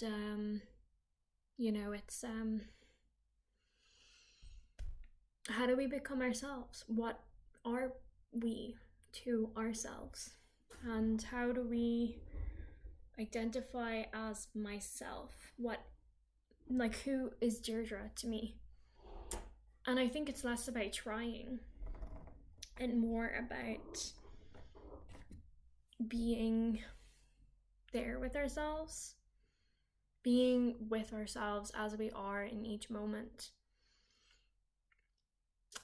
And it's how do we become ourselves? What are we to ourselves? And how do we identify as myself? Who is Deirdre to me? And I think it's less about trying and more about being there with ourselves, being with ourselves as we are in each moment,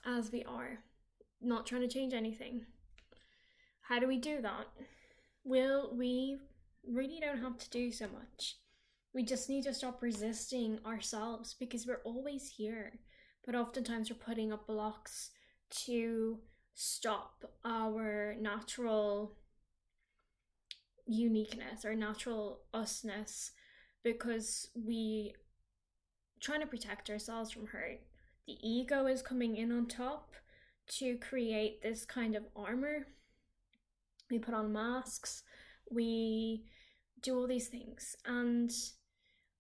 as we are, not trying to change anything. How do we do that? Well, we really don't have to do so much. We just need to stop resisting ourselves, because we're always here, but oftentimes we're putting up blocks to stop our natural uniqueness, our natural usness, because we trying to protect ourselves from hurt. The ego is coming in on top to create this kind of armor. We put on masks, we do all these things, and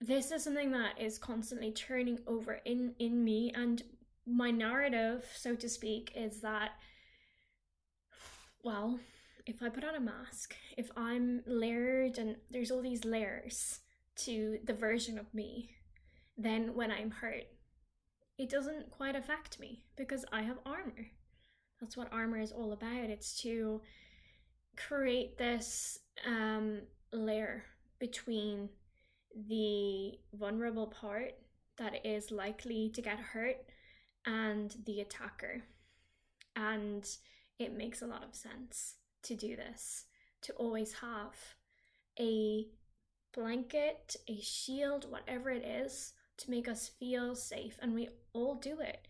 this is something that is constantly turning over in me. And my narrative, so to speak, is that, well, if I put on a mask, if I'm layered and there's all these layers to the version of me, then when I'm hurt, it doesn't quite affect me because I have armor. That's what armor is all about. It's to create this layer between the vulnerable part that is likely to get hurt and the attacker. And it makes a lot of sense to do this, to always have a blanket, a shield, whatever it is, to make us feel safe. And we all do it.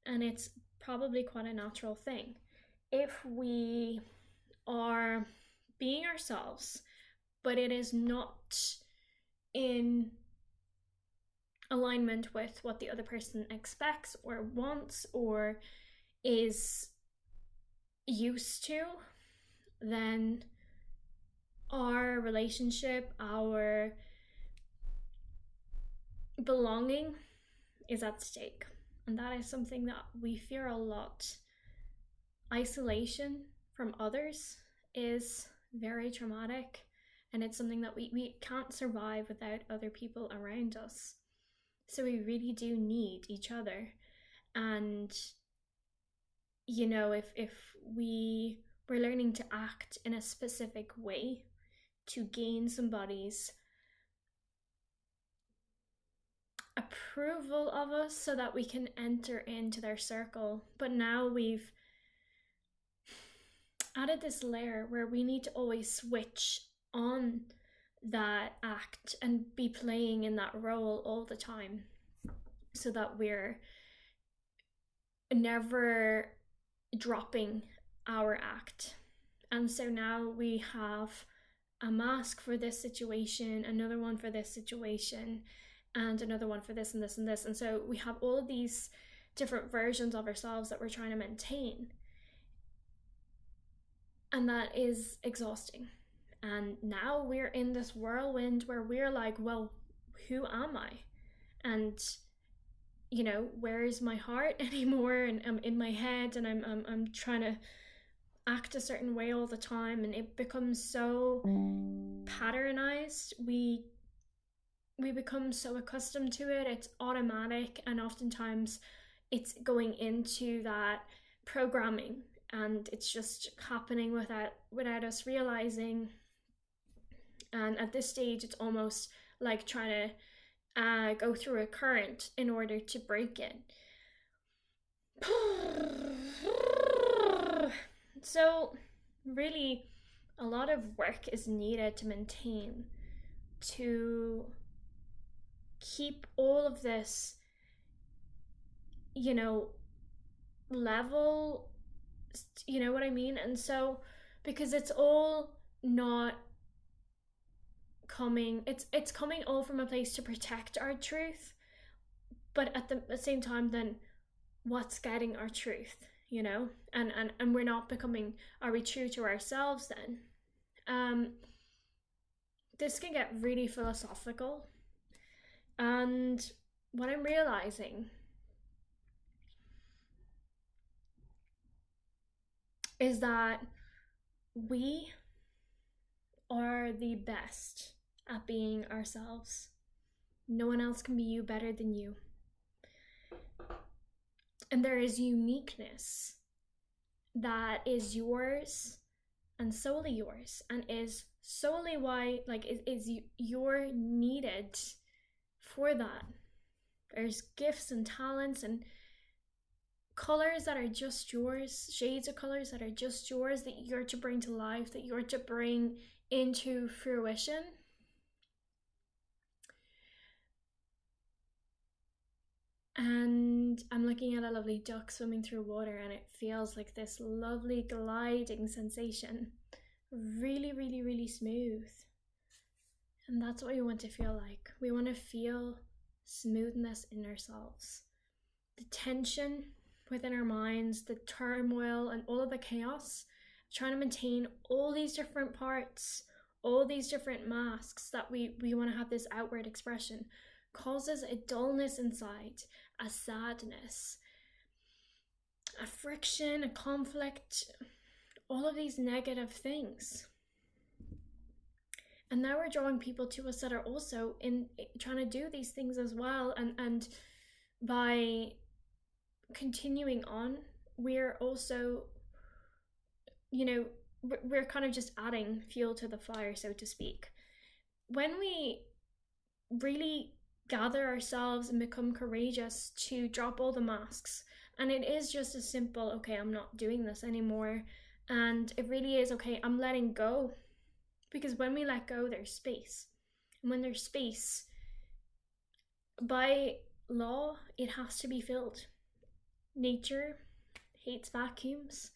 And it's probably quite a natural thing. If we are being ourselves, but it is not in alignment with what the other person expects or wants or is used to, then our relationship, our belonging is at stake. And that is something that we fear a lot. Isolation from others is very traumatic, and it's something that we can't survive without other people around us. So we really do need each other. And if we're learning to act in a specific way to gain somebody's approval of us so that we can enter into their circle, but now we've added this layer where we need to always switch on that act and be playing in that role all the time, so that we're never dropping our act. And so now we have a mask for this situation, another one for this situation, and another one for this and this and this. And so we have all of these different versions of ourselves that we're trying to maintain. And that is exhausting. And now we're in this whirlwind where we're like, well, who am I? And where is my heart anymore? And I'm in my head, and I'm trying to act a certain way all the time, and it becomes so patternized. We become so accustomed to it. It's automatic, and oftentimes it's going into that programming, and it's just happening without us realizing. And at this stage, it's almost like trying to go through a current in order to break it. So really, a lot of work is needed to maintain, to keep all of this, level, you know what I mean? And so, because it's all not coming, it's coming all from a place to protect our truth, but at the same time, then what's guiding our truth, and we're not becoming, are we true to ourselves then? This can get really philosophical, And what I'm realizing is that we are the best at being ourselves. No one else can be you better than you. And there is uniqueness that is yours and solely yours, and is solely why, like, is you're needed for that. There's gifts and talents and colors that are just yours, shades of colors that are just yours, that you're to bring to life, that you're to bring into fruition. And I'm looking at a lovely duck swimming through water, and it feels like this lovely gliding sensation. Really, really, really smooth. And that's what we want to feel like. We want to feel smoothness in ourselves. The tension within our minds, the turmoil, and all of the chaos, trying to maintain all these different parts, all these different masks that we want to have this outward expression, causes a dullness inside, a sadness, a friction, a conflict, all of these negative things. And now we're drawing people to us that are also in trying to do these things as well, and by continuing on, we're also, you know, we're kind of just adding fuel to the fire, so to speak. When we really gather ourselves and become courageous to drop all the masks, and it is just as simple, okay, I'm not doing this anymore, and it really is, okay, I'm letting go. Because when we let go, there's space. And when there's space, by law, it has to be filled. Nature hates vacuums.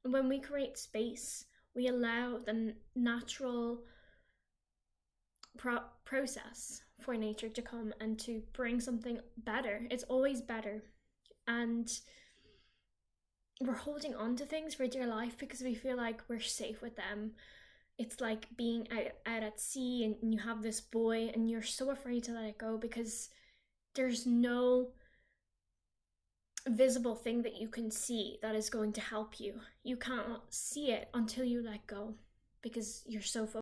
And when we create space, we allow the natural process for nature to come and to bring something better. It's always better. And we're holding on to things for dear life because we feel like we're safe with them. It's like being out at sea, and you have this buoy and you're so afraid to let it go because there's no visible thing that you can see that is going to help you. You can't see it until you let go because you're so focused